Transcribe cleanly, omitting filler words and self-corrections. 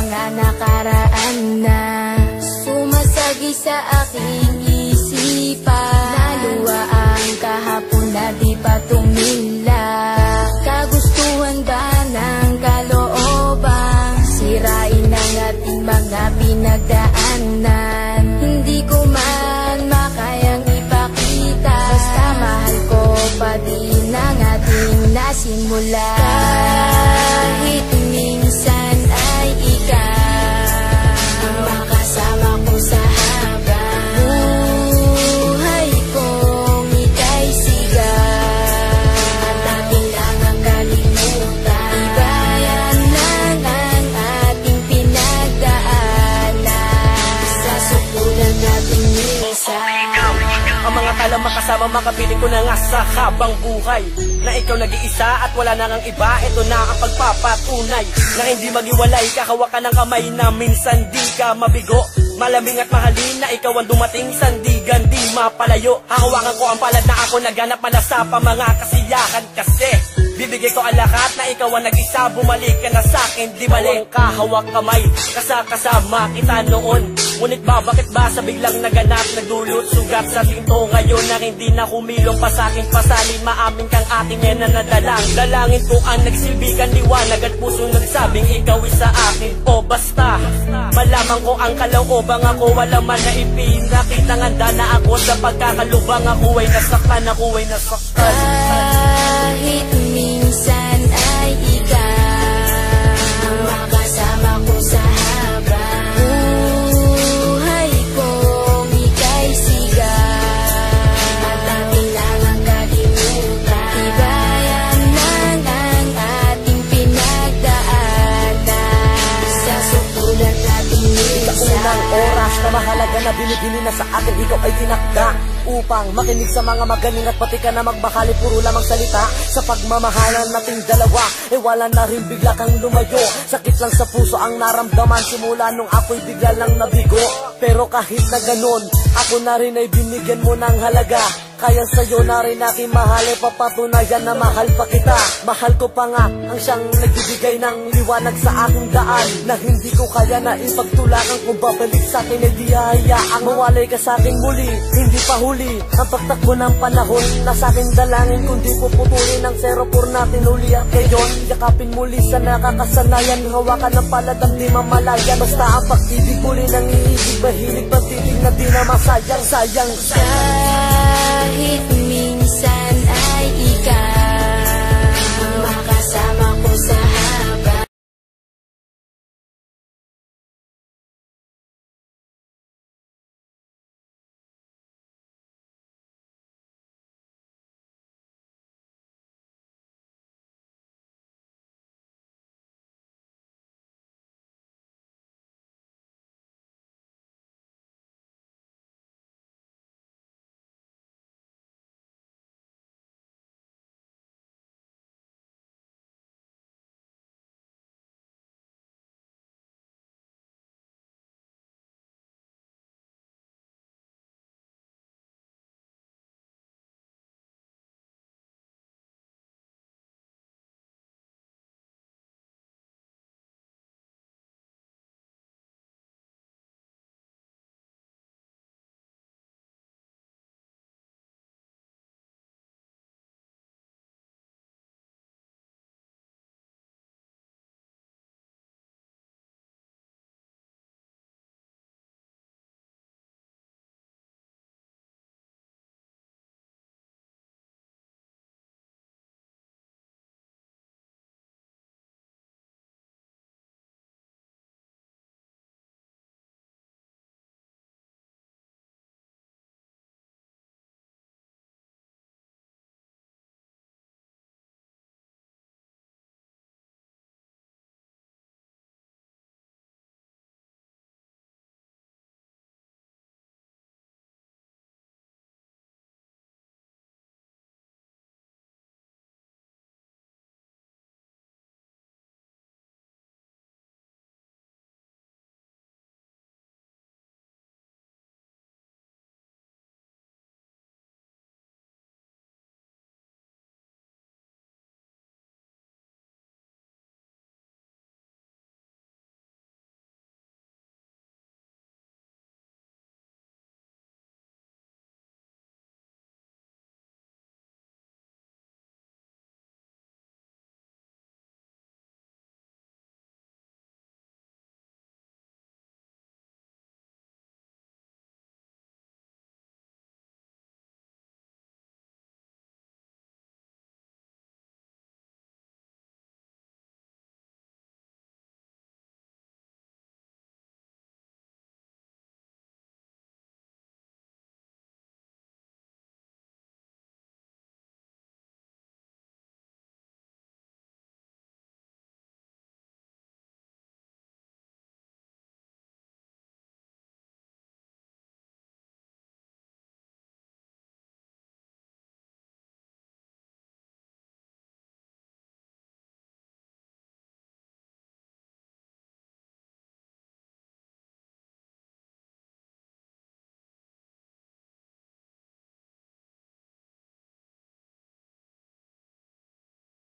mga nakaraan na sumasagi sa aking isipan. Naluwa ang kahapon na di pa tumila. Kagustuhan ba ng kalooban? Sirain ang ating mga pinagdaanan. Hindi ko man makayang ipakita, basta mahal ko pa din ang ating nasimula. Kahit minsan ay ikaw ang makasama ko sa habang buhay kong ika'y sigaw. At ating lang ang kalimutan, ibayan lang ang ating pinagdaanan sa sukulan nating isa. Ang mga talang makasama, makapiling ko na nga sa habang buhay na ikaw nag-iisa at wala na ngang iba. Ito na ang pagpapatunay na hindi maghiwalay. Kakawakan ng kamay na minsan di ka mabigo. Malamig at mahalin na ikaw ang dumating, sandigan di mapalayo. Hahawakan ko ang palad na ako naganap malasapa mga kasiyahan kasi bibigay ko ang lahat na ikaw ang nag-isa. Bumalik ka na sa'kin, di maling kahawak kamay. Kasama kita noon, ngunit bakit ba sa biglang naganap nagdulot sugat sa tinto ngayon na hindi na kumilong pa sa'king pasalin. Maamin kang ating yan na nadalang. Dalangin ko ang nagsilbigan liwanag at puso nagsabing ikaw isa akin. O basta malaman ko ang kalaobang ako, wala man na ipinakitang handa na ako sa pagkakalubang. Ako ay nasaktan, ako ay nasaktan. Kahit minsan ay ikaw ang makasama ko sa habang buhay kong ika'y sigaw. At ating lang ang kalimutan, ibayan lang ang ating pinagdaanan sa sukulan nating isa. Unang oras na mahalaga na binibini na sa akin, ikaw ay tinakda upang makinig sa mga magaling at pati ka na magbakali. Puro lamang salita sa pagmamahalan nating dalawa. Wala na rin bigla kang lumayo. Sakit lang sa puso ang naramdaman simula nung ako'y bigla lang nabigo. Pero kahit na ganun, ako na rin ay binigyan mo ng halaga. Kaya sa'yo na rin aking mahal, papatunayan na mahal pa kita. Mahal ko pa nga ang siyang nagbibigay ng liwanag sa aking daan, na hindi ko kaya na ipagtulakan. Kung babalik sa'kin ay di hahayaang mawalay ka sa'king muli. Hindi pa huli ang pagtakbo ng panahon na sa'king dalangin, kundi puputulin ang 04 natin uli. At ngayon, yakapin muli sa nakakasanayan, hawakan ng palad ang di mamalayan. Basta ang pag-ibig muli nang iibig, mahilig pag-ibig na di na masayang. Sayang kahit minsan